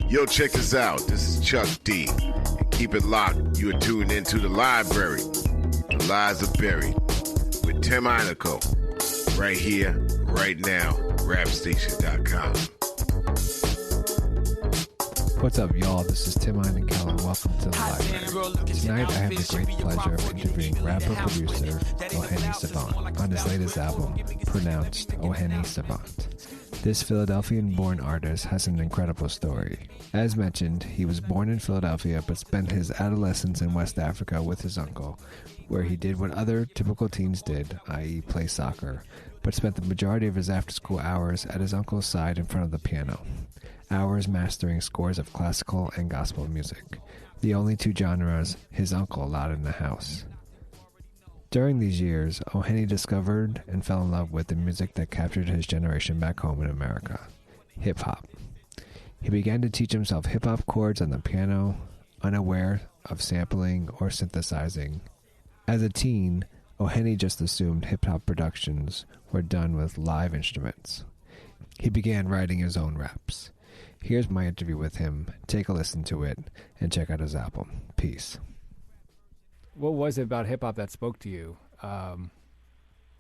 Yo, check this out. This is Chuck D. And keep it locked. You are tuned into The Library. The Lies Are Buried with Tim Einenkel. Right here, right now, rapstation.com. What's up, y'all? This is Tim Einenkel, and welcome to The Library. Tonight, I have the great pleasure of interviewing rapper-producer oh-hen-knee Savant on his latest album, pronounced oh-hen-knee Savant. This Philadelphian-born artist has an incredible story. As mentioned, he was born in Philadelphia but spent his adolescence in West Africa with his uncle, where he did what other typical teens did, i.e. play soccer, but spent the majority of his after-school hours at his uncle's side in front of the piano, hours mastering scores of classical and gospel music, the only two genres his uncle allowed in the house. During these years, oh-hen-knee discovered and fell in love with the music that captured his generation back home in America, hip-hop. He began to teach himself hip-hop chords on the piano, unaware of sampling or synthesizing. As a teen, oh-hen-knee just assumed hip-hop productions were done with live instruments. He began writing his own raps. Here's my interview with him. Take a listen to it and check out his album. Peace. What was it about hip hop that spoke to you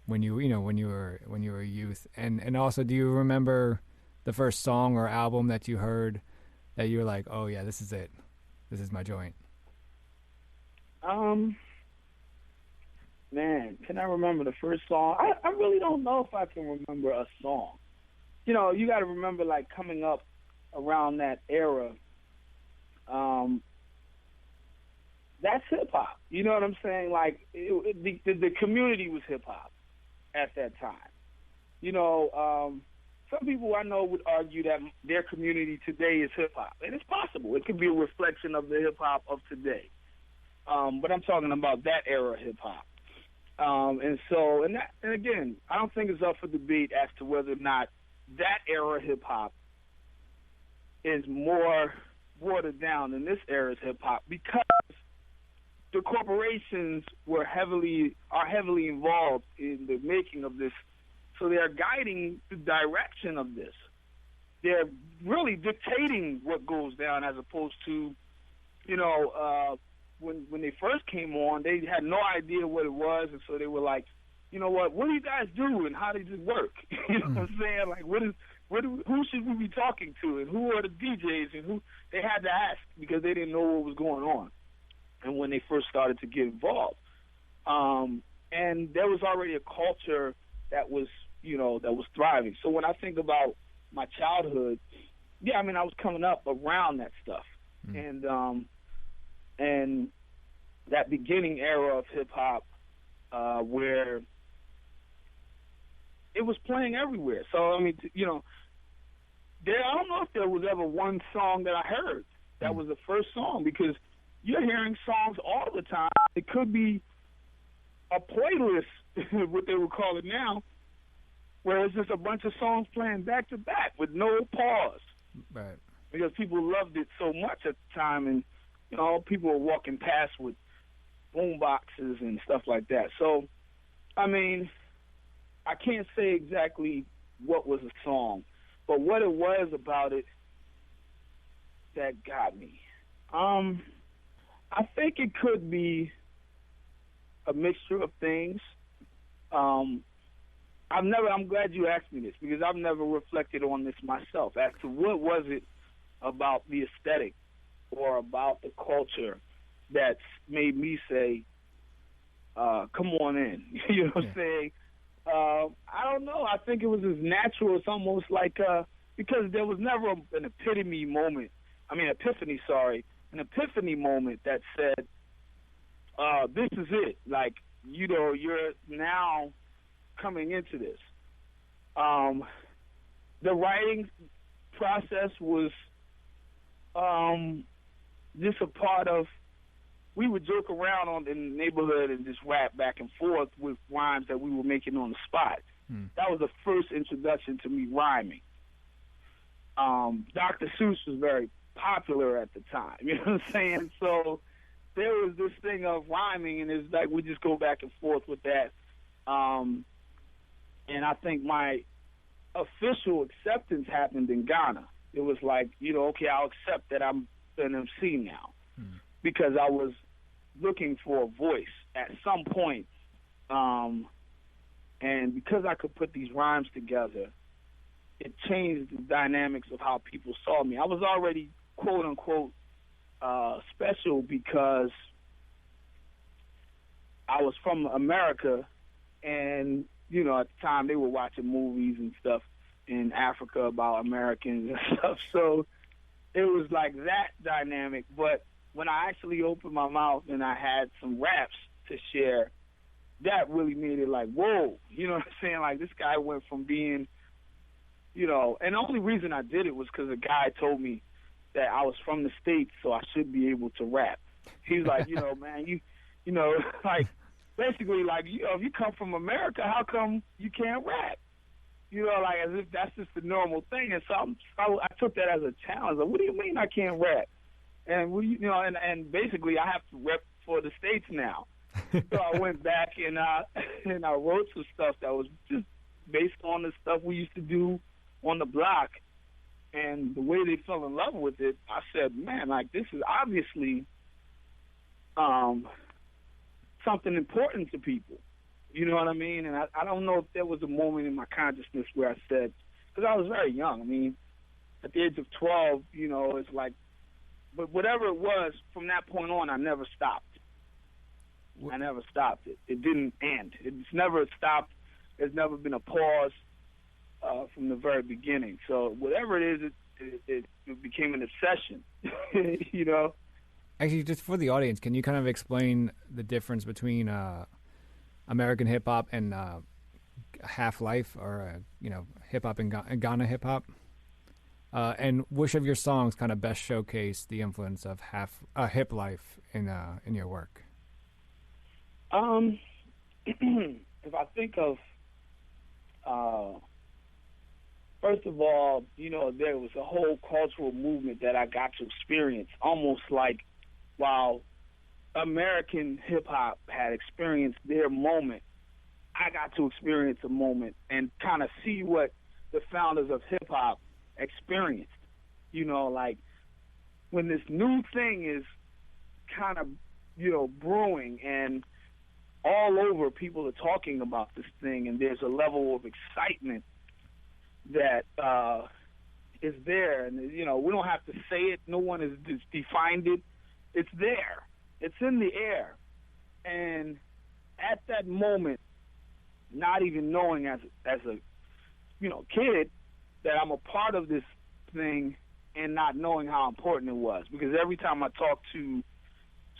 when you were a youth? And also, do you remember the first song or album that you heard that you were like, oh yeah, this is it, this is my joint? Man, can I remember the first song? I really don't know if I can remember a song. You know, you got to remember, like, coming up around that era. That's hip-hop. You know what I'm saying? Like, the community was hip-hop at that time. You know, some people I know would argue that their community today is hip-hop. And it's possible. It could be a reflection of the hip-hop of today. But I'm talking about that era hip-hop. And again, I don't think it's up for debate as to whether or not that era hip-hop is more watered down than this era's hip-hop, because the corporations are heavily involved in the making of this, so they are guiding the direction of this. They're really dictating what goes down, as opposed to, you know, when they first came on, they had no idea what it was, and so they were like, you know what do you guys do, and how does it work? You know what I'm saying? Like, who should we be talking to, and who are the DJs, and who they had to ask, because they didn't know what was going on. And when they first started to get involved, and there was already a culture that was thriving. So when I think about my childhood, yeah, I mean, I was coming up around that stuff, and that beginning era of hip hop, where it was playing everywhere. So I mean, you know, I don't know if there was ever one song that I heard that was the first song, because you're hearing songs all the time. It could be a playlist, what they would call it now, where it's just a bunch of songs playing back to back with no pause. Right. Because people loved it so much at the time, and, you know, people were walking past with boom boxes and stuff like that. So, I mean, I can't say exactly what was a song, but what it was about it that got me. I think it could be a mixture of things. I'm glad you asked me this, because I've never reflected on this myself as to what was it about the aesthetic or about the culture that's made me say, come on in. You know what I'm saying? I don't know. I think it was as natural. It's almost like, because there was never an epiphany moment that said, this is it. Like, you know, you're now coming into this. The writing process was just a part of, we would joke around in the neighborhood and just rap back and forth with rhymes that we were making on the spot. That was the first introduction to me rhyming. Dr. Seuss was very popular at the time, you know what I'm saying? So there was this thing of rhyming, and it's like we just go back and forth with that. And I think my official acceptance happened in Ghana, It was like, okay, I'll accept that I'm an MC now, because I was looking for a voice at some point, and because I could put these rhymes together, it changed the dynamics of how people saw me. I was already, quote unquote, special because I was from America, and at the time they were watching movies and stuff in Africa about Americans and stuff. So it was like that dynamic. But when I actually opened my mouth and I had some raps to share, that really made it like, whoa, you know what I'm saying? Like, this guy went from being, and the only reason I did it was because a guy told me that I was from the States, so I should be able to rap. He's like, man, you like, basically, like, if you come from America, how come you can't rap? Like, as if that's just the normal thing. And so I took that as a challenge. Like, what do you mean I can't rap? And and basically I have to rep for the States now. So I went back and I wrote some stuff that was just based on the stuff we used to do on the block. And the way they fell in love with it, I said, man, like, this is obviously something important to people. You know what I mean? And I don't know if there was a moment in my consciousness where I said, because I was very young. I mean, at the age of 12, it's like, but whatever it was, from that point on, I never stopped. I never stopped it. It didn't end. It's never stopped. There's never been a pause from the very beginning. So whatever it is, it became an obsession, Actually, just for the audience, can you kind of explain the difference between American hip-hop and half-life, or, hip-hop and Ghana hip-hop? And which of your songs kind of best showcase the influence of hip life in your work? If I think of, first of all, there was a whole cultural movement that I got to experience, almost like while American hip-hop had experienced their moment, I got to experience a moment and kind of see what the founders of hip-hop experienced. Like, when this new thing is kind of, brewing, and all over people are talking about this thing, and there's a level of excitement that is there. And, we don't have to say it. No one has defined it. It's there. It's in the air. And at that moment, not even knowing as a kid that I'm a part of this thing, and not knowing how important it was, because every time I talk to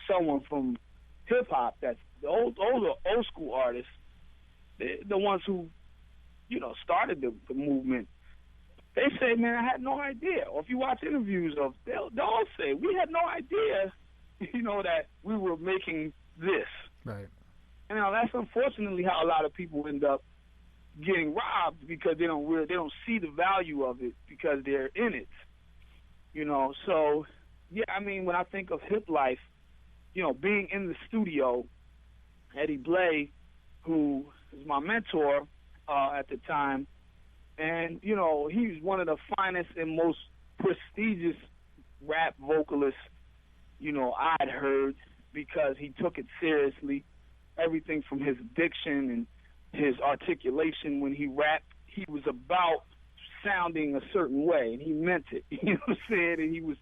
someone from hip hop, that's the old school artists, the ones who started the movement, they say, man, I had no idea. Or if you watch interviews they'll all say, we had no idea, that we were making this. Right. And that's unfortunately how a lot of people end up getting robbed, because they don't see the value of it because they're in it. So yeah, I mean, when I think of hip life, being in the studio, Eddie Blay, who is my mentor at the time, and he was one of the finest and most prestigious rap vocalists I'd heard, because he took it seriously. Everything from his diction and his articulation when he rapped, he was about sounding a certain way, and he meant it. You know what I'm saying? And he was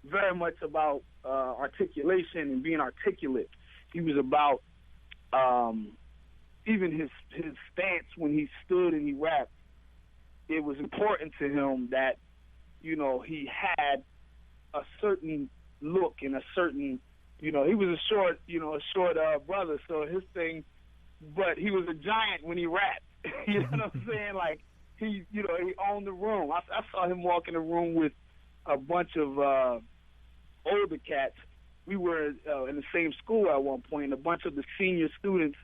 very much about articulation and being articulate. He was about even his stance when he stood and he rapped. It was important to him that he had a certain look and a certain he was a short brother, so his thing. But he was a giant when he rapped. You know what I'm saying? Like, he owned the room. I saw him walk in the room with a bunch of older cats. We were in the same school at one point, and a bunch of the senior students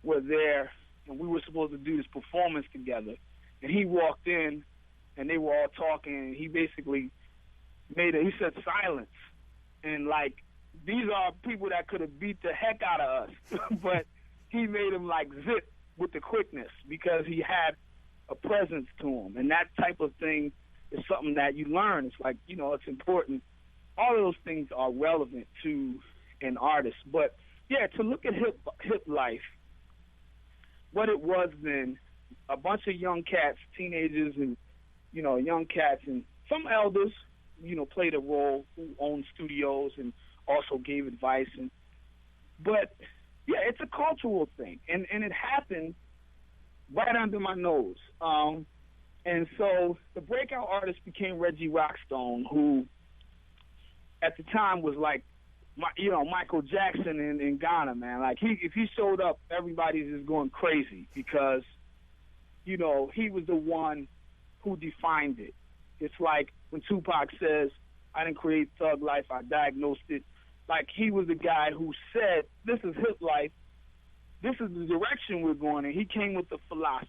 were there, and we were supposed to do this performance together. And he walked in, and they were all talking, and he basically he said silence. And, like, these are people that could have beat the heck out of us. But he made them, like, zip with the quickness, because he had a presence to him. And that type of thing is something that you learn. It's like, it's important. All of those things are relevant to an artist. But, yeah, to look at hip life, what it was then, a bunch of young cats, teenagers and, young cats, and some elders, played a role, who owned studios and also gave advice. But, yeah, it's a cultural thing. And it happened right under my nose. And so the breakout artist became Reggie Rockstone, who at the time was like, Michael Jackson in Ghana, man. Like, if he showed up, everybody's just going crazy because, he was the one who defined it. It's like when Tupac says, I didn't create Thug Life, I diagnosed it. Like, he was the guy who said, this is hip life, this is the direction we're going in. He came with the philosophy,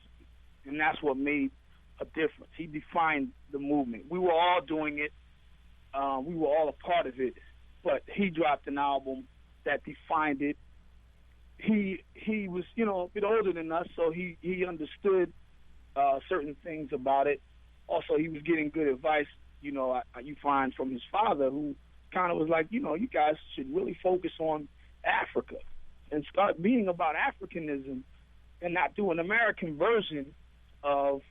and that's what made a difference. He defined the movement. We were all doing it. We were all a part of it, but he dropped an album that defined it. He was, a bit older than us, so he understood certain things about it. Also, he was getting good advice, you find from his father, who kind of was like, you guys should really focus on Africa and start being about Africanism and not do an American version of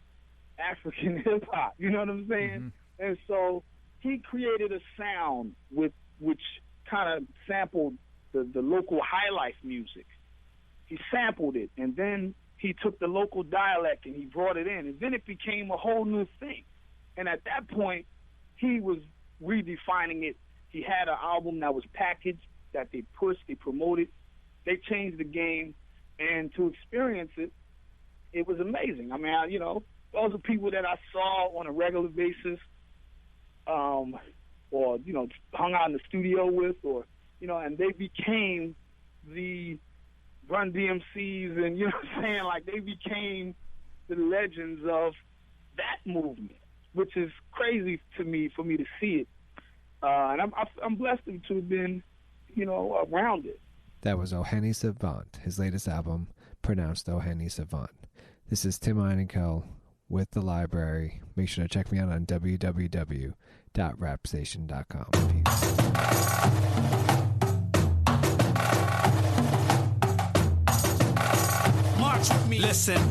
African hip-hop. You know what I'm saying? Mm-hmm. And so he created a sound which kind of sampled the local high life music. He sampled it, and then he took the local dialect and he brought it in, and then it became a whole new thing. And at that point, he was redefining it. He had an album that was packaged, that they pushed, they promoted. They changed the game, and to experience it, it was amazing. I mean, those are people that I saw on a regular basis, or, hung out in the studio with, or, and they became the Run DMCs, and, what I'm saying? Like, they became the legends of that movement, which is crazy to me, for me to see it. And I'm blessed to have been, around it. That was oh-hen-knee Savant, his latest album, pronounced oh-hen-knee Savant. This is Tim Einenkel with The Library. Make sure to check me out on www.rapstation.com. Peace. March with me. Listen.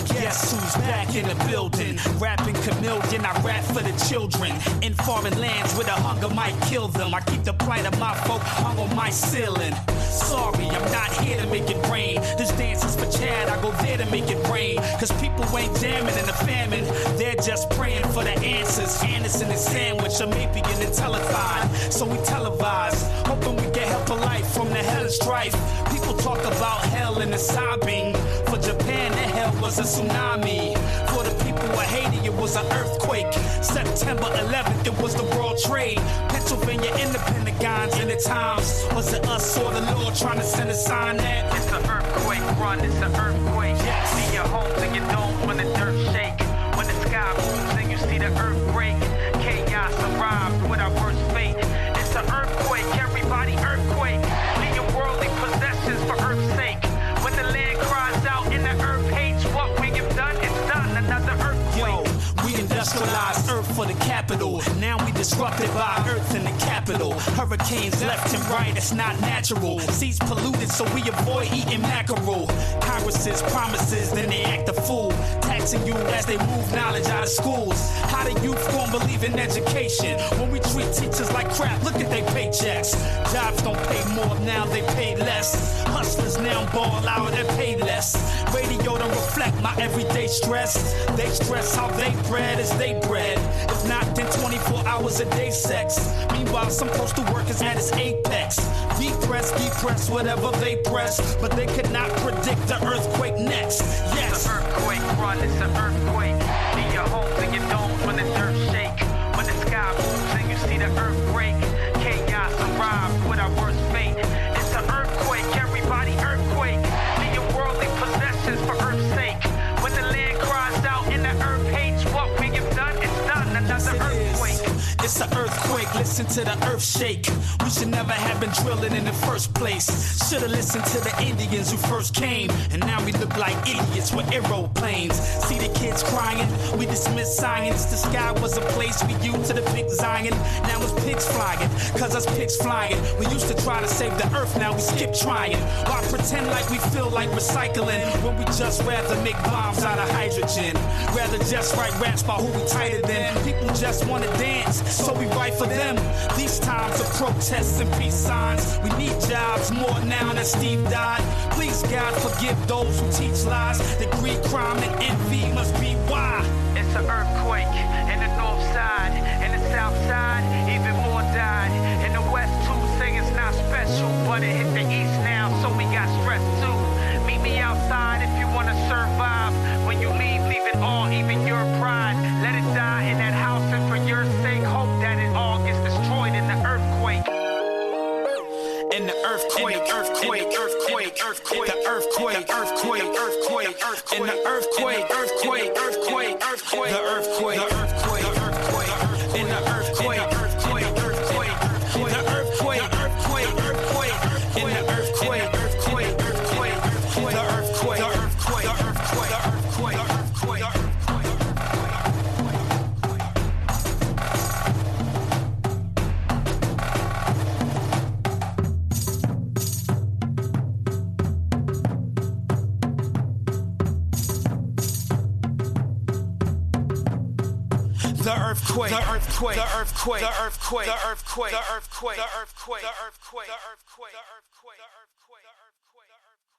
Guess who's back in the building? Rapping chameleon, I rap for the children. In foreign lands where the hunger might kill them. I keep the plight of my folk hung on my ceiling. Sorry, I'm not here to make it rain. This dance is for Chad, I go there to make it rain. Cause people ain't jamming in the famine. They're just praying for the answers. Anderson and sandwich, or maybe in the telephone. So we televise, hoping we get help of life from the hell strife. People talk about hell and the sobbing. For Japan, the hell was a tsunami. For the people of Haiti, it was an earthquake. September 11th, it was the World Trade. Pennsylvania in the Pentagons in the times. Was it us or the Lord trying to send a sign that it's an earthquake, run, it's an earthquake. Yes. See your homes and your domes when the dirt shake. When the sky moves and you see the earth break. Chaos arrives with our worst fate. It's an earthquake, everybody earthquake. Leave your worldly possessions for earth's sake. When the land cries out and the earth hates what we have done, it's done, another earthquake. Yo, we industrialized earth for the capital. Now we disrupted by earth in the capital. Hurricanes left and right, it's not natural. Seas polluted, so we avoid eating mackerel. Congress's promises, then they act a fool. Taxing you as they move knowledge out of schools. How the youth gon' believe in education when we treat teachers like crap? Look at their paychecks. Jobs don't pay more, now they pay less. Hustlers now ball out and pay less. Radio don't reflect my everyday stress. They stress how they bread is they bread. If not, then 24 hours a day sex. Meanwhile, some postal workers at its apex. Depress, whatever they press. But they could not predict the earthquake next. Yes. It's an earthquake, run, it's an earthquake. In your homes and your domes when the dirt shake. When the sky moves and you see the earth break. Chaos arrives with our worst fate. It's an earthquake, everybody earthquake. Leave your worldly possessions for earth's sake. When the land cries out and the earth hates what we have done, it's done, another earthquake. It's an earthquake, listen to the earth shake. We should never have been drilling in the first place. Should've listened to the Indians who first came. And now we look like idiots with aeroplanes. See the kids crying, we dismiss science. The sky was a place we used to depict Zion. Now it's pigs flying, cause us pigs flying. We used to try to save the earth, now we skip trying. Why pretend like we feel like recycling when we just rather make bombs out of hydrogen? Rather just write raps about who we tighter than. People just wanna dance, so we write for them. These times of protests and peace signs, we need jobs more now that Steve died. Please God forgive those who teach lies. The greed, crime, and envy must be why. It's an earthquake in the north side, in the south side, even more died. In the west too, say it's not special, but it hit the east now, so we got stress too. Meet me outside if you wanna survive. When you leave it all, even your pride. Let it die in that house, and for your sake, hope that it all gets destroyed in the earthquake. In the earthquake, earthquake, earthquake, earthquake, the earthquake, earthquake, earthquake, earthquake, in the earthquake, earthquake, earthquake, earthquake, the earthquake, earthquake, earthquake, in the earthquake, earthquake, earthquake, the earthquake, earthquake, earthquake, in the earthquake, earthquake, earthquake, the earthquake, earthquake, earthquake, earthquake, earthquake. The earthquake, the earthquake, the earthquake, the earthquake, the earthquake, the earthquake, the earthquake, the earthquake, the earthquake, the earthquake, the earthquake, the earthquake, the earthquake.